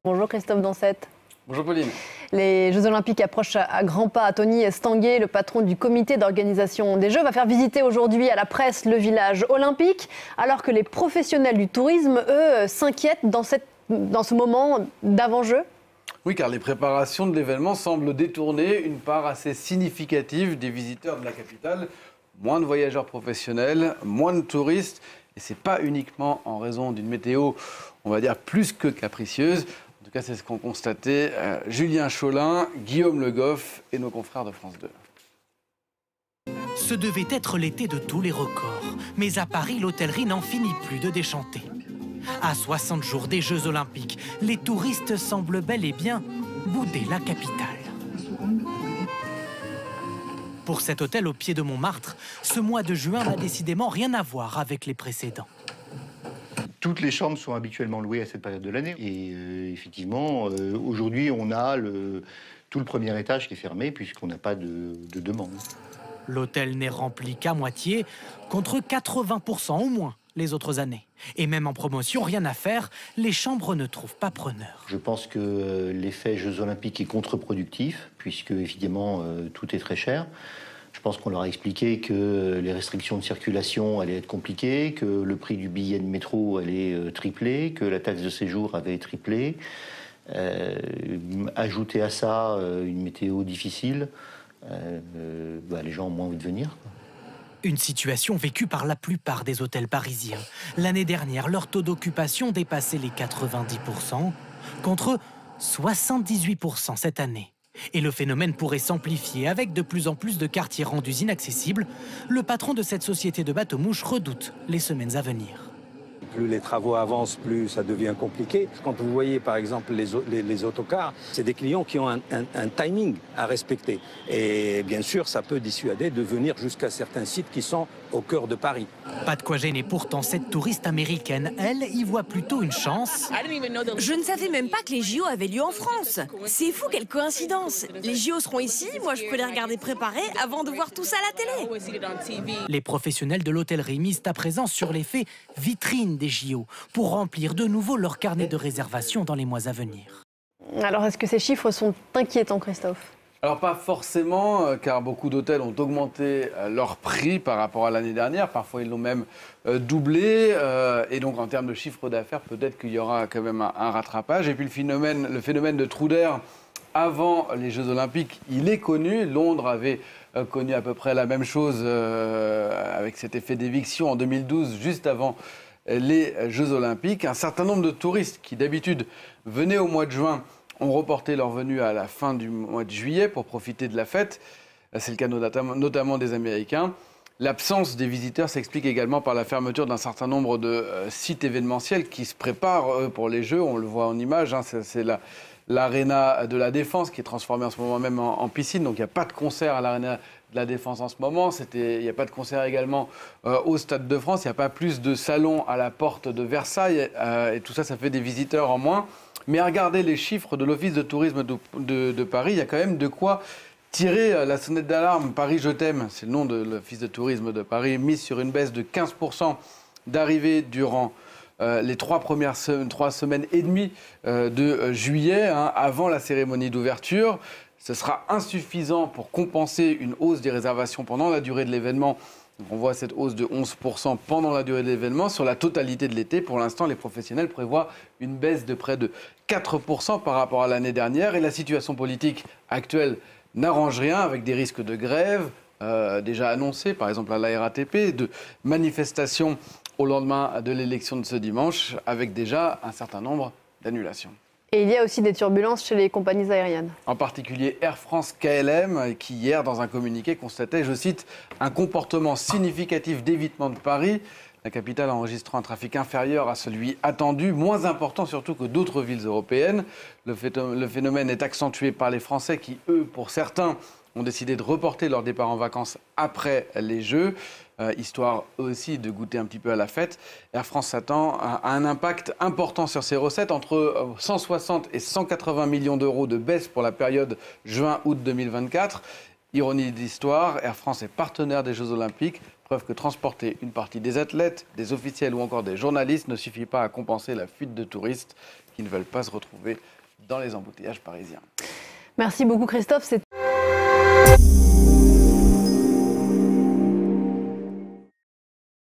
Bonjour Christophe Dansette. Bonjour Pauline. Les Jeux Olympiques approchent à grands pas. Tony Estanguet, le patron du comité d'organisation des Jeux, va faire visiter aujourd'hui à la presse le village olympique, alors que les professionnels du tourisme, eux, s'inquiètent dans ce moment d'avant-jeu. Oui, car les préparations de l'événement semblent détourner une part assez significative des visiteurs de la capitale. Moins de voyageurs professionnels, moins de touristes. Et ce n'est pas uniquement en raison d'une météo, on va dire, plus que capricieuse. En tout cas, c'est ce qu'ont constaté Julien Cholin, Guillaume Le Goff et nos confrères de France 2. Ce devait être l'été de tous les records. Mais à Paris, l'hôtellerie n'en finit plus de déchanter. À 60 jours des Jeux Olympiques, les touristes semblent bel et bien bouder la capitale. Pour cet hôtel au pied de Montmartre, ce mois de juin n'a décidément rien à voir avec les précédents. Toutes les chambres sont habituellement louées à cette période de l'année. Et effectivement, aujourd'hui, on a tout le premier étage qui est fermé puisqu'on n'a pas de demande. L'hôtel n'est rempli qu'à moitié, contre 80% au moins les autres années. Et même en promotion, rien à faire, les chambres ne trouvent pas preneur. Je pense que l'effet Jeux Olympiques est contre-productif puisque, évidemment, tout est très cher. Je pense qu'on leur a expliqué que les restrictions de circulation allaient être compliquées, que le prix du billet de métro allait tripler, que la taxe de séjour avait triplé. Ajouter à ça une météo difficile, les gens ont moins envie de venir. Une situation vécue par la plupart des hôtels parisiens. L'année dernière, leur taux d'occupation dépassait les 90%, contre 78% cette année. Et le phénomène pourrait s'amplifier avec de plus en plus de quartiers rendus inaccessibles. Le patron de cette société de bateaux-mouches redoute les semaines à venir. Plus les travaux avancent, plus ça devient compliqué. Quand vous voyez par exemple les autocars, c'est des clients qui ont un timing à respecter. Et bien sûr, ça peut dissuader de venir jusqu'à certains sites qui sont au cœur de Paris. Pas de quoi gêner pourtant cette touriste américaine. Elle y voit plutôt une chance. Je ne savais même pas que les JO avaient lieu en France. C'est fou, quelle coïncidence. Les JO seront ici, moi je peux les regarder préparés avant de voir tout ça à la télé. Les professionnels de l'hôtellerie misent à présent sur l'effet vitrine des JO pour remplir de nouveau leur carnet de réservation dans les mois à venir. Alors, est-ce que ces chiffres sont inquiétants, Christophe ? Alors pas forcément, car beaucoup d'hôtels ont augmenté leur prix par rapport à l'année dernière. Parfois, ils l'ont même doublé. Et donc, en termes de chiffre d'affaires, peut-être qu'il y aura quand même un rattrapage. Et puis, le phénomène de trou d'air avant les Jeux Olympiques, il est connu. Londres avait connu à peu près la même chose avec cet effet d'éviction en 2012, juste avant les Jeux Olympiques. Un certain nombre de touristes qui, d'habitude, venaient au mois de juin ont reporté leur venue à la fin du mois de juillet pour profiter de la fête. C'est le cas notamment des Américains. L'absence des visiteurs s'explique également par la fermeture d'un certain nombre de sites événementiels qui se préparent pour les Jeux. On le voit en image, c'est l'Arena de la Défense qui est transformée en ce moment même en piscine. Donc il n'y a pas de concert à l'Arena de la Défense en ce moment. Il n'y a pas de concert également au Stade de France. Il n'y a pas plus de salons à la porte de Versailles. Et tout ça, ça fait des visiteurs en moins. Mais à regarder les chiffres de l'Office de tourisme de Paris, il y a quand même de quoi tirer la sonnette d'alarme. Paris, je t'aime, c'est le nom de l'Office de tourisme de Paris, mise sur une baisse de 15% d'arrivées durant les 3 semaines et demie de juillet, avant la cérémonie d'ouverture. Ce sera insuffisant pour compenser une hausse des réservations pendant la durée de l'événement. On voit cette hausse de 11% pendant la durée de l'événement. Sur la totalité de l'été, pour l'instant, les professionnels prévoient une baisse de près de 4% par rapport à l'année dernière. Et la situation politique actuelle n'arrange rien, avec des risques de grève déjà annoncés, par exemple à la RATP, de manifestations au lendemain de l'élection de ce dimanche, avec déjà un certain nombre d'annulations. Et il y a aussi des turbulences chez les compagnies aériennes. En particulier Air France KLM, qui hier, dans un communiqué, constatait, je cite, un comportement significatif d'évitement de Paris. La capitale enregistrant un trafic inférieur à celui attendu, moins important surtout que d'autres villes européennes. Le phénomène est accentué par les Français qui, eux, pour certains, ont décidé de reporter leur départ en vacances après les Jeux, histoire aussi de goûter un petit peu à la fête. Air France s'attend à un impact important sur ses recettes, entre 160 et 180 millions d'euros de baisse pour la période juin-août 2024. Ironie d'histoire, Air France est partenaire des Jeux Olympiques, Preuve que transporter une partie des athlètes, des officiels ou encore des journalistes ne suffit pas à compenser la fuite de touristes qui ne veulent pas se retrouver dans les embouteillages parisiens. Merci beaucoup Christophe.